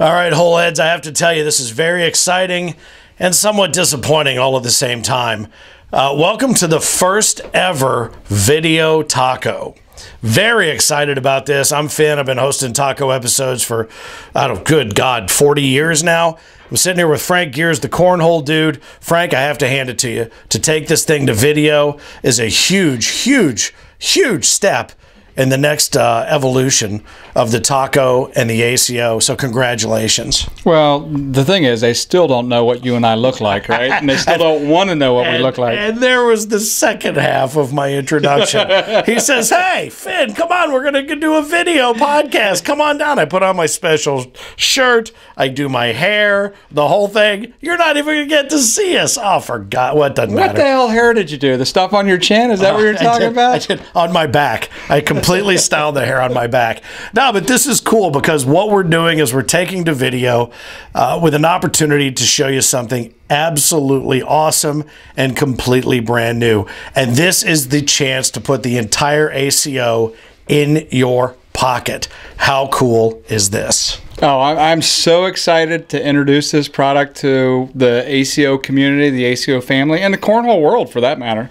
All right, whole heads, I have to tell you, this is very exciting and somewhat disappointing all at the same time. Welcome to the first ever video taco. Very excited about this. I'm Finn. I've been hosting taco episodes for, good God, 40 years now. I'm sitting here with Frank Gears, the Cornhole dude. Frank, I have to hand it to you. To take this thing to video is a huge step in the next evolution of the taco and the ACO. So congratulations. Well, the thing is, they still don't know what you and I look like, right? And they still don't want to know what we look like. And there was the second half of my introduction. He says, hey, Finn, come on, we're going to do a video podcast. Come on down. I put on my special shirt. I do my hair, the whole thing. You're not even going to get to see us. Oh, forgot. What doesn't matter. What the hell hair did you do? The stuff on your chin? Is that what you're talking about? I did on my back. I completely styled the hair on my back. No, but this is cool because what we're doing is we're taking to video with an opportunity to show you something absolutely awesome and completely brand new. And this is the chance to put the entire ACO in your pocket. How cool is this? Oh, I'm so excited to introduce this product to the ACO community, the ACO family, and the Cornhole world for that matter.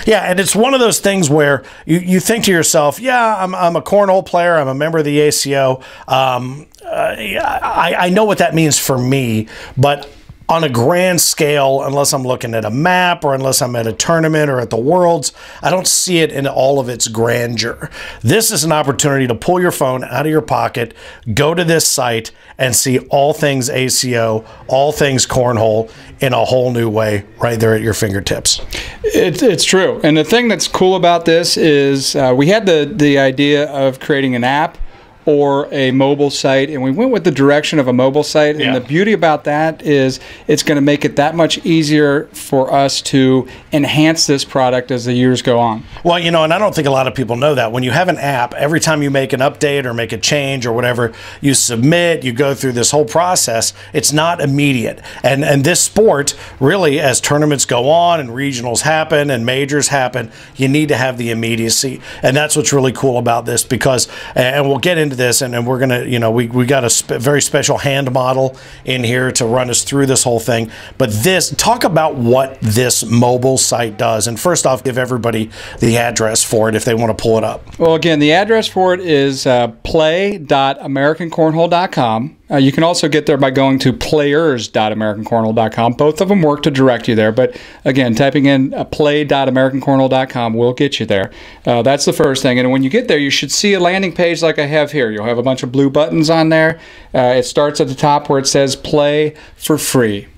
Yeah, and it's one of those things where you think to yourself, yeah, I'm a cornhole player, I'm a member of the ACO. I know what that means for me, but on a grand scale, unless I'm looking at a map or unless I'm at a tournament or at the Worlds, I don't see it in all of its grandeur. This is an opportunity to pull your phone out of your pocket, go to this site, and see all things ACO, all things cornhole in a whole new way right there at your fingertips. It's true. And the thing that's cool about this is we had the idea of creating an app or a mobile site, and we went with the direction of a mobile site. And the beauty about that is it's going to make it that much easier for us to enhance this product as the years go on. Well, you know, and I don't think a lot of people know that. When you have an app, every time you make an update or make a change or whatever, you submit, you go through this whole process, it's not immediate. And this sport, really, as tournaments go on and regionals happen and majors happen, you need to have the immediacy. And that's what's really cool about this because, and we'll get into this, and we're gonna, you know, we got a very special hand model in here to run us through this whole thing. But talk about what this mobile site does, and first off, give everybody the address for it if they want to pull it up. Well, again, the address for it is play.americancornhole.com. You can also get there by going to players.americancornhole.com. Both of them work to direct you there, but again, typing in play.americancornhole.com will get you there. That's the first thing, and when you get there, you should see a landing page like I have here. You'll have a bunch of blue buttons on there. It starts at the top where it says play for free.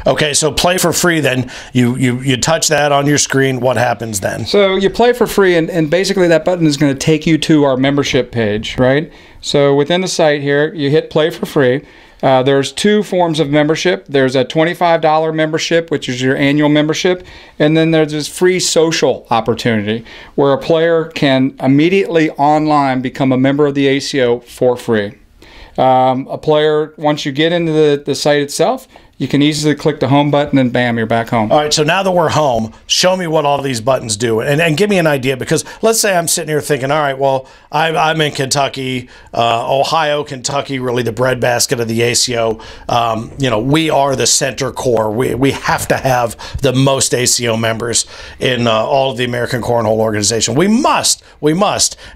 Okay, so play for free, then you touch that on your screen. What happens then? So you play for free, and basically that button is going to take you to our membership page, right? So within the site here, you hit play for free. There's two forms of membership. There's a $25 membership, which is your annual membership, and then there's this free social opportunity where a player can immediately online become a member of the ACO for free. A player, once you get into the site itself, you can easily click the home button and bam, you're back home. All right, so now that we're home, show me what all these buttons do and give me an idea, because let's say I'm sitting here thinking, all right, well, I'm in Kentucky, Ohio, Kentucky, really the breadbasket of the ACO. You know, we are the center core. We have to have the most ACO members in all of the American Cornhole organization. We must.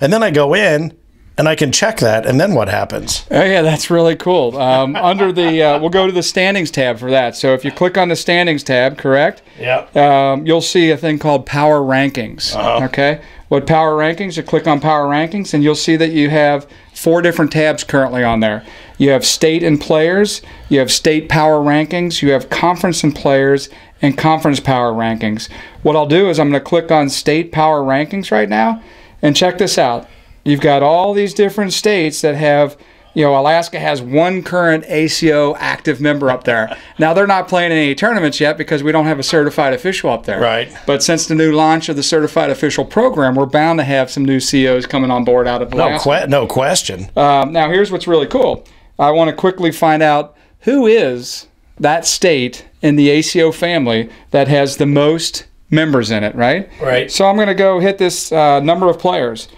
And then I go in, and I can check that, and then what happens? Oh yeah, that's really cool. Under the, we'll go to the standings tab for that. So if you click on the standings tab, correct? Yeah. You'll see a thing called Power Rankings. Okay. What Power Rankings? You click on Power Rankings, and you'll see that you have 4 different tabs currently on there. You have State and Players. You have State Power Rankings. You have Conference and Players, and Conference Power Rankings. What I'll do is I'm going to click on State Power Rankings right now, and check this out. You've got all these different states that have, you know, Alaska has 1 current ACO active member up there. Now, they're not playing in any tournaments yet because we don't have a certified official up there. Right. But since the new launch of the certified official program, we're bound to have some new COs coming on board out of Alaska. No question. Now, here's what's really cool. I want to quickly find out who is that state in the ACO family that has the most members in it, right? Right. So I'm going to go hit this number of players.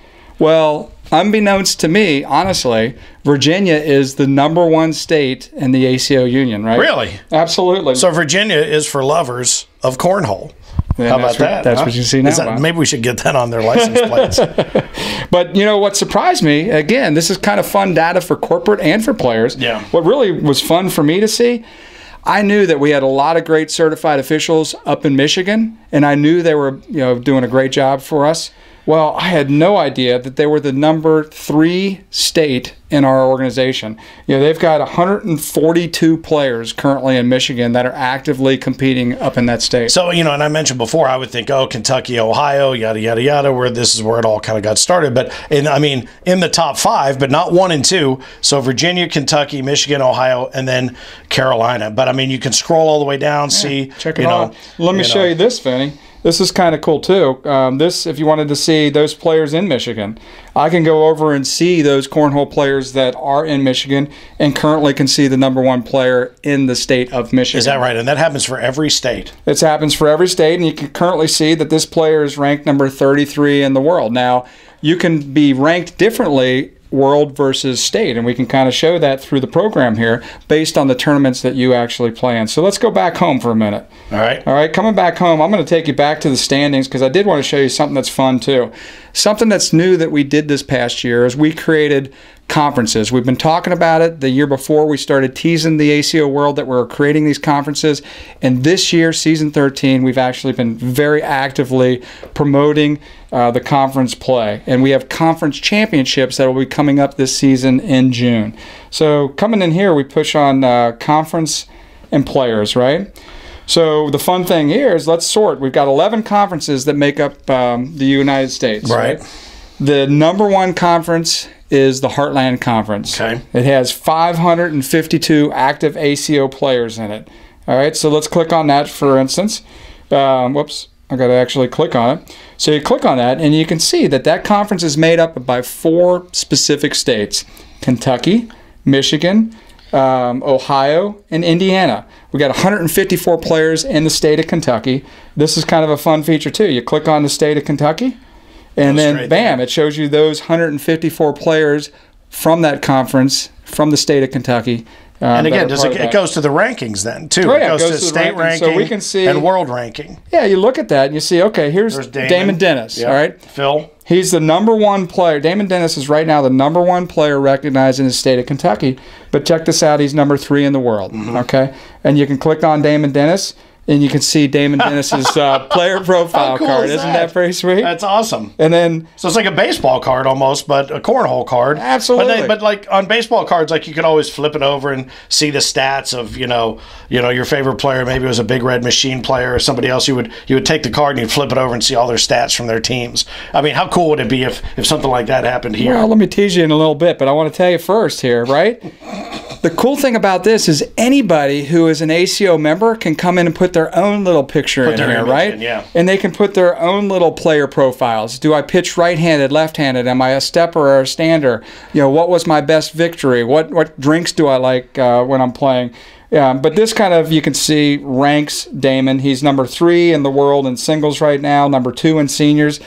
Well, unbeknownst to me, honestly, Virginia is the #1 state in the ACO union, right? Really? Absolutely. So Virginia is for lovers of cornhole. How about that? That's what you see now. Maybe we should get that on their license plates. But you know what surprised me? Again, this is kind of fun data for corporate and for players. Yeah. What really was fun for me to see, I knew that we had a lot of great certified officials up in Michigan, and I knew they were, doing a great job for us. Well, I had no idea that they were the #3 state in our organization. They've got 142 players currently in Michigan that are actively competing up in that state. So, and I mentioned before, I would think, Kentucky, Ohio, yada, yada, yada, where this is where it all kind of got started. But, in the top 5, but not 1 and 2. So, Virginia, Kentucky, Michigan, Ohio, and then Carolina. But, you can scroll all the way down, see. Check it out. Let me show you this, Vinny. This is kind of cool too. This, if you wanted to see those players in Michigan, I can go over and see those cornhole players that are in Michigan and currently can see the #1 player in the state of Michigan. Is that right? And that happens for every state? It happens for every state, and you can currently see that this player is ranked number 33 in the world. Now, you can be ranked differently world versus state, and we can kind of show that through the program here based on the tournaments that you actually play in. So let's go back home for a minute. All right, coming back home, I'm going to take you back to the standings because I did want to show you something that's fun too. Something that's new that we did this past year is we created conferences. We've been talking about it the year before. We started teasing the ACO world that we're creating these conferences, and this year, season 13, we've actually been very actively promoting the conference play, and we have conference championships that will be coming up this season in June. So coming in here, we push on conference and players, right? So the fun thing here is let's sort. We've got 11 conferences that make up the United States. Right. The #1 conference is the Heartland Conference. Okay. It has 552 active ACO players in it. All right, so let's click on that, for instance. Whoops, I got to actually click on it. So you click on that, and you can see that that conference is made up by 4 specific states: Kentucky, Michigan, Ohio, and Indiana. We got 154 players in the state of Kentucky. This is kind of a fun feature too. You click on the state of Kentucky, and then bam, it shows you those 154 players from that conference from the state of Kentucky. And again, it goes to the rankings then too. Oh, yeah, it goes to state ranking, so we can see, and world ranking. Yeah, you look at that and you see, okay, here's Damon Dennis. Yep. All right, Phil. He's the #1 player. Damon Dennis is right now the #1 player recognized in the state of Kentucky. But check this out, he's #3 in the world. Okay, and you can click on Damon Dennis, and you can see Damon Dennis's player profile card. Isn't that very sweet? That's awesome. And then, so it's like a baseball card almost, but a cornhole card. Absolutely. But like on baseball cards, like you could always flip it over and see the stats of your favorite player. Maybe it was a Big Red Machine player or somebody else. You would take the card and you'd flip it over and see all their stats from their teams. How cool would it be if something like that happened here? Well, let me tease you in a little bit, but I want to tell you first here, right? The cool thing about this is anybody who is an ACO member can come in and put their own little picture in here, right? Yeah. And they can put their own little player profiles. Do I pitch right-handed, left-handed? Am I a stepper or a stander? What was my best victory? What drinks do I like when I'm playing? But this kind of, you can see, ranks Damon. He's #3 in the world in singles right now, #2 in seniors.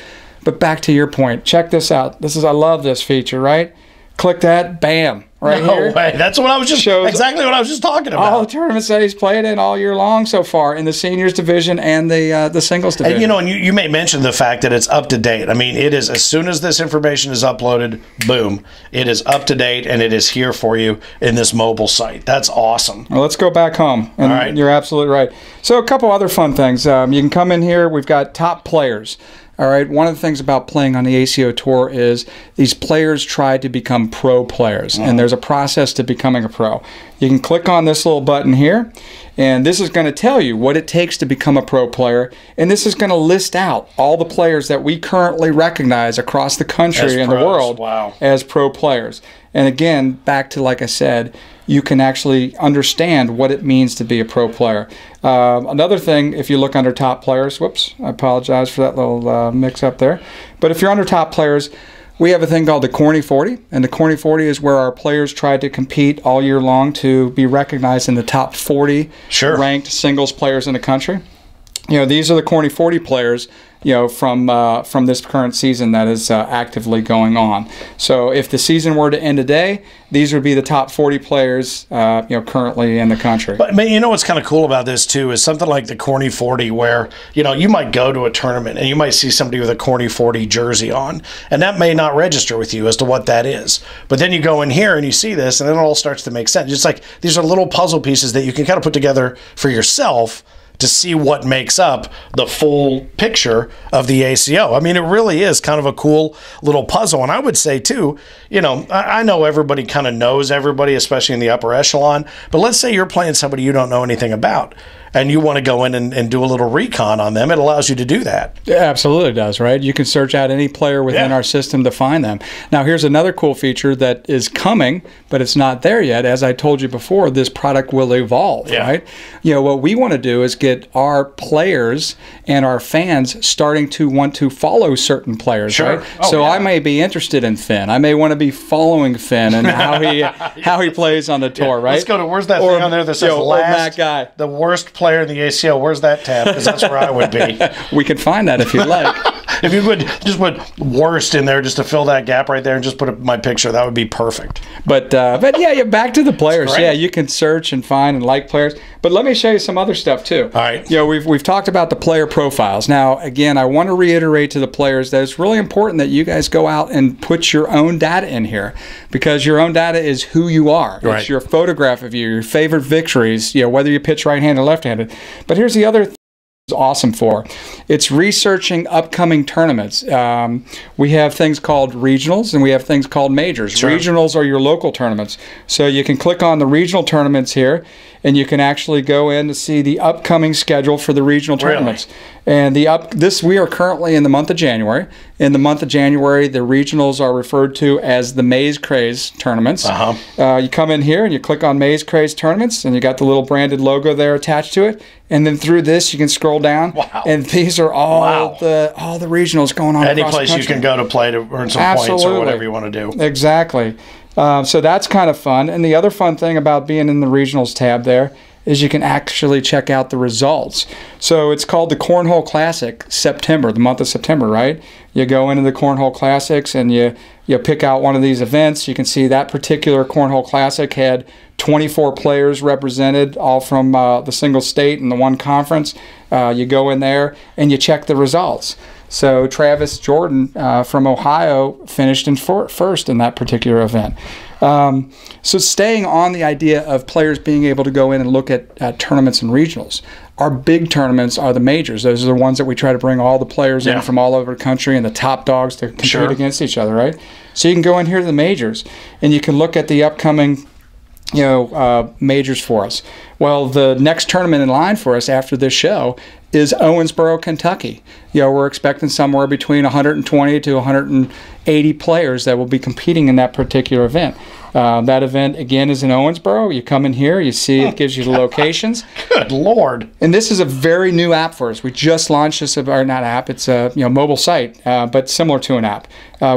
But back to your point, check this out. I love this feature, right? Click that, bam. Right here. No way. That's what I was exactly what I was just talking about. All the tournaments that he's played in all year long so far in the seniors division and the singles division. And you may mention the fact that it's up to date. It is, as soon as this information is uploaded, boom, it is up to date and it is here for you in this mobile site. That's awesome. Well, let's go back home. And all right. You're absolutely right. So a couple other fun things. You can come in here. We've got top players. All right, one of the things about playing on the ACO Tour is these players try to become pro players, and there's a process to becoming a pro. You can click on this little button here, and this is going to tell you what it takes to become a pro player, and this is going to list out all the players that we currently recognize across the country and the world as pro players. And again, back to, like I said, you can actually understand what it means to be a pro player. Another thing, if you look under top players, whoops, I apologize for that little mix-up there. But if you're under top players, we have a thing called the Corny 40, and the Corny 40 is where our players try to compete all year long to be recognized in the top 40 ranked singles players in the country. these are the Corny 40 players, from this current season that is actively going on. So if the season were to end today, these would be the top 40 players, currently in the country. But what's kind of cool about this too is something like the Corny 40, where you might go to a tournament and you might see somebody with a Corny 40 jersey on, and that may not register with you as to what that is. But then you go in here and you see this, and it all starts to make sense. It's like these are little puzzle pieces that you can kind of put together for yourself to see what makes up the full picture of the ACO. I mean, it really is kind of a cool little puzzle. And I would say, too, I know everybody kind of knows everybody, especially in the upper echelon. But let's say you're playing somebody you don't know anything about, and you want to go in and do a little recon on them. It allows you to do that. It absolutely does, right? You can search out any player within our system to find them. Now, here's another cool feature that is coming, but it's not there yet. As I told you before, this product will evolve, right? What we want to do is get our players and our fans starting to want to follow certain players, right? So I may be interested in Finn. I may want to be following Finn and how he plays on the tour, right? Let's go to, where's that thing on there that says last, guy. The worst player in the ACO? Where's that tab? Because that's where I would be. We can find that if you'd like. If you would just put worst in there just to fill that gap right there and just put my picture, that would be perfect. But yeah, back to the players. Yeah, you can search and find and like players. But let me show you some other stuff too. All right. We've talked about the player profiles. Now, again, I want to reiterate to the players that it's really important that you guys go out and put your own data in here, because your own data is who you are. Right. It's your photograph of you, your favorite victories, whether you pitch right-handed or left-handed. But here's the other thing it's awesome for. It's researching upcoming tournaments. We have things called regionals and we have things called majors. Sure. Regionals are your local tournaments. So you can click on the regional tournaments here, and you can actually go in to see the upcoming schedule for the regional tournaments. And we are currently in the month of January. In the month of January, the regionals are referred to as the Maze Craze tournaments. You come in here and you click on Maze Craze tournaments, and you got the little branded logo there attached to it. And then through this, you can scroll down, and these are all the regionals going on. Any place you can go to play to earn some points or whatever you want to do. Exactly. So that's kind of fun. And the other fun thing about being in the regionals tab there is you can actually check out the results. So it's called the Cornhole Classic September, the month of September, right? You go into the Cornhole Classics and you pick out one of these events. You can see that particular Cornhole Classic had 24 players represented, all from the single state and the one conference. You go in there and you check the results. So Travis Jordan from Ohio finished in first in that particular event. So staying on the idea of players being able to go in and look at tournaments and regionals. Our big tournaments are the majors. Those are the ones that we try to bring all the players in from all over the country and the top dogs to compete against each other, right? So you can go in here to the majors and you can look at the upcoming majors for us. Well, the next tournament in line for us after this show is Owensboro, Kentucky. We're expecting somewhere between 120 to 180 players that will be competing in that particular event. That event, again, is in Owensboro. You come in here, you see it gives you the locations. Good Lord. And this is a very new app for us. We just launched this, or not app, it's a mobile site, but similar to an app.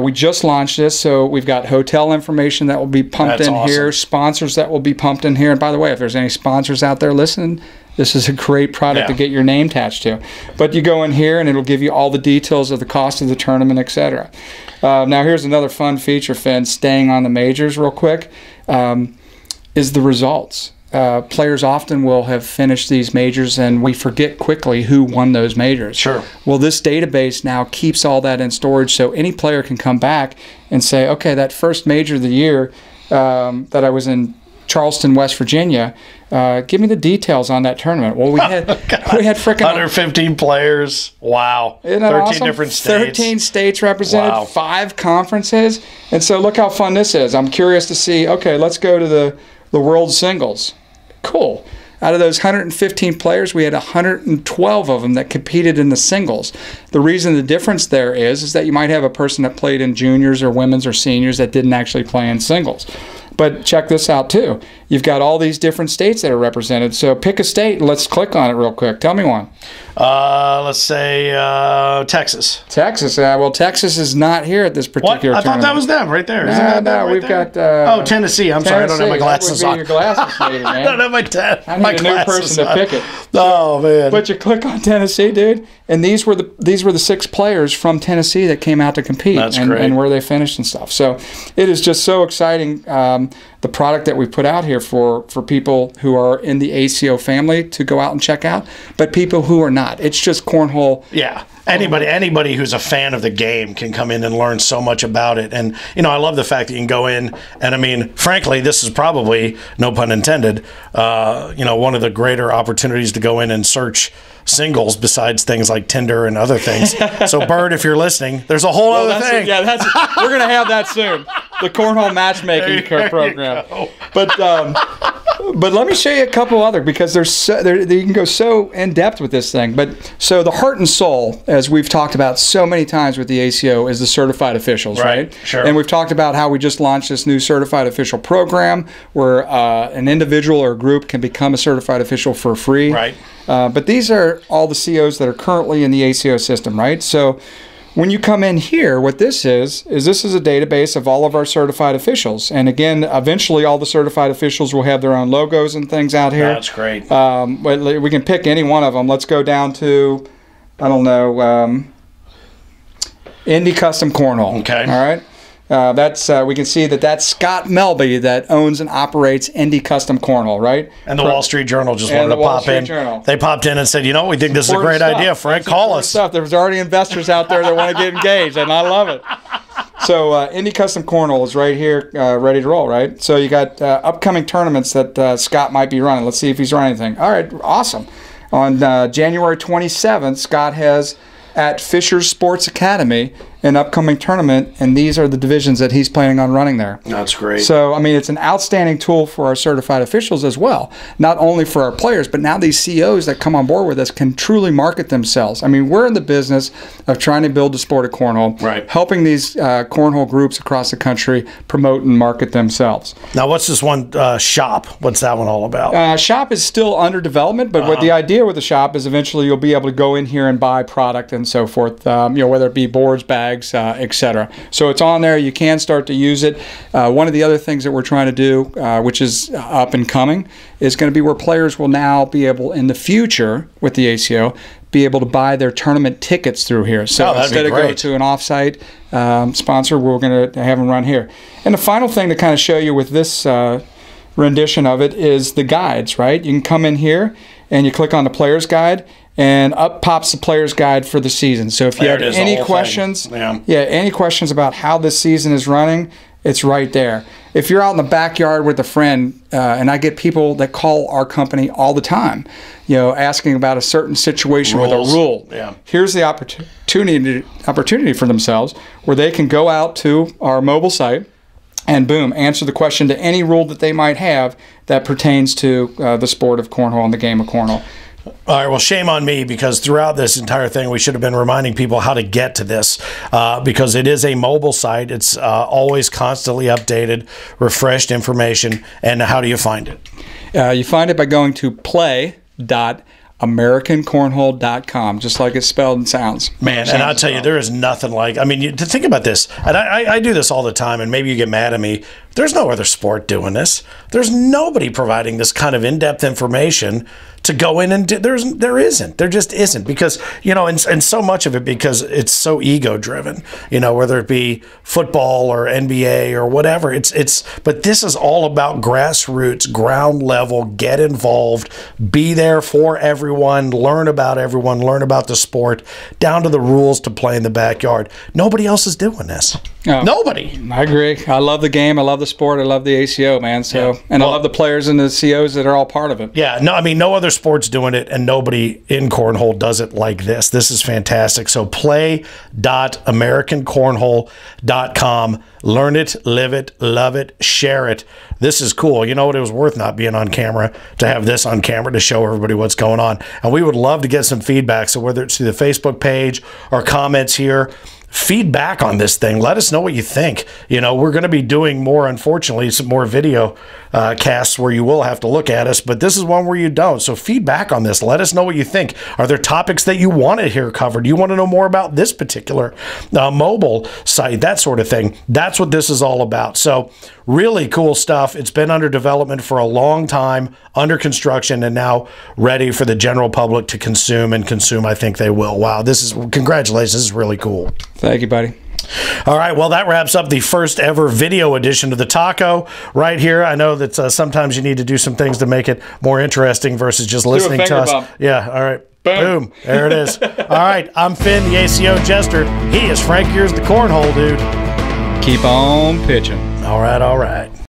We just launched this, so we've got hotel information that will be pumped in here, sponsors that will be pumped in here. And by the way, if there's any sponsors out there listening, this is a great product to get your name attached to. But you go in here and it'll give you all the details of the cost of the tournament, etc. Now here's another fun feature, Finn, staying on the majors real quick, is the results. Players often will have finished these majors and we forget quickly who won those majors. Sure. Well, this database now keeps all that in storage, so any player can come back and say, okay, that first major of the year that I was in Charleston, West Virginia, give me the details on that tournament. Well, we had freaking 115 players. Wow. 13 different states. 13 states represented, 5 conferences. And so look how fun this is. I'm curious to see, okay, let's go to the World Singles. Cool. Out of those 115 players, we had 112 of them that competed in the singles. The reason the difference there is that you might have a person that played in juniors or women's or seniors that didn't actually play in singles. But check this out too. You've got all these different states that are represented. So pick a state and let's click on it real quick. Tell me one. Let's say Texas. Texas. Well, Texas is not here at this particular tournament. I thought that was them right there. No, we've got... Tennessee. I'm sorry, I don't have my glasses on. Your glasses, maybe, man. I don't have my glasses I need a new person to pick it. Oh man! But you click on Tennessee, dude, and these were the 6 players from Tennessee that came out to compete, and where they finished and stuff. So it is just so exciting. The product that we put out here for people who are in the ACO family to go out and check out, but people who are not. It's just cornhole. Yeah. Anybody who's a fan of the game can come in and learn so much about it. And, I love the fact that you can go in and, I mean, frankly, this is probably, no pun intended, one of the greater opportunities to go in and search singles besides things like Tinder and other things. So, Bird, if you're listening, there's a whole other thing. We're going to have that soon. The Cornhole matchmaking program. But let me show you a couple other, because you can go so in depth with this thing. But so the heart and soul, as we've talked about so many times with the ACO, is the certified officials, right? Sure. And we've talked about how we just launched this new certified official program where an individual or a group can become a certified official for free. Right. But these are all the COs that are currently in the ACO system, right? So when you come in here, what this is a database of all of our certified officials. And again, eventually all the certified officials will have their own logos and things out here. That's great. But we can pick any one of them. Let's go down to, I don't know, Indy Custom Cornhole. Okay. All right. We can see that's Scott Melby that owns and operates Indy Custom Cornhole, right? And the Wall Street Journal just wanted to pop in. They popped in and said, we think this is a great idea, Frank. Call us. There's already investors out there that want to get engaged, and I love it. So Indy Custom Cornhole is right here, ready to roll, right? So you got upcoming tournaments that Scott might be running. Let's see if he's running anything. All right, awesome. On January 27th, Scott has at Fisher's Sports Academy an upcoming tournament, and these are the divisions that he's planning on running there. That's great. So, I mean, it's an outstanding tool for our certified officials as well, not only for our players, but now these COs that come on board with us can truly market themselves. I mean, we're in the business of trying to build the sport of cornhole, right, helping these cornhole groups across the country promote and market themselves. Now, what's this one, Shop? What's that one all about? Shop is still under development, but what the idea with the Shop is eventually you'll be able to go in here and buy product and so forth, whether it be boards, bags, etc. So it's on there. You can start to use it. One of the other things that we're trying to do, which is up and coming, is going to be where players will now be able, in the future, with the ACO, be able to buy their tournament tickets through here. So instead of going to an off-site sponsor, we're going to have them run here. And the final thing to kind of show you with this rendition of it is the guides, right? You can come in here and you click on the player's guide, and up pops the player's guide for the season. So if you have any questions, any questions about how this season is running, it's right there. If you're out in the backyard with a friend, and I get people that call our company all the time, asking about a certain situation with a rule. Yeah. Here's the opportunity for themselves where they can go out to our mobile site and boom, answer the question to any rule that they might have that pertains to the sport of cornhole and the game of cornhole. All right, well, shame on me, because throughout this entire thing, we should have been reminding people how to get to this, because it is a mobile site. It's always constantly updated, refreshed information. And how do you find it? You find it by going to play.americancornhole.com, just like it's spelled and sounds. Man, and I'll tell you, there is nothing like, I mean, to think about this, and I do this all the time, and maybe you get mad at me. There's no other sport doing this. There's nobody providing this kind of in-depth information to go in and do. There just isn't, because, and so much of it, because it's so ego driven, whether it be football or NBA or whatever, but this is all about grassroots, ground level, get involved, be there for everyone, learn about the sport, down to the rules to play in the backyard. Nobody else is doing this. Nobody. I agree. I love the game. I love the sport. I love the ACO, man. I love the players and the COs that are all part of it. Yeah. No, I mean, no other sport's doing it, and nobody in cornhole does it like this. This is fantastic. So play.americancornhole.com. Learn it, live it, love it, share it. This is cool. You know what? It was worth not being on camera to have this on camera to show everybody what's going on. And we would love to get some feedback. So whether it's through the Facebook page or comments here, feedback on this thing. Let us know what you think. We're going to be doing more, unfortunately, some more video casts where you will have to look at us, but this is one where you don't. So feedback on this. Let us know what you think. Are there topics that you want to hear covered? Do you want to know more about this particular mobile site, that sort of thing? That's what this is all about. So really cool stuff. It's been under development for a long time, under construction, and now ready for the general public to consume, and consume, I think they will. Wow, congratulations. This is really cool. Thank you, buddy. All right, well, that wraps up the first ever video edition of the Taco right here. I know that sometimes you need to do some things to make it more interesting versus just listening to us. Bump. Yeah, all right. Boom. There it is. All right, I'm Finn, the ACO Jester. He is Frank Years, the Cornhole Dude. Keep on pitching. All right, all right.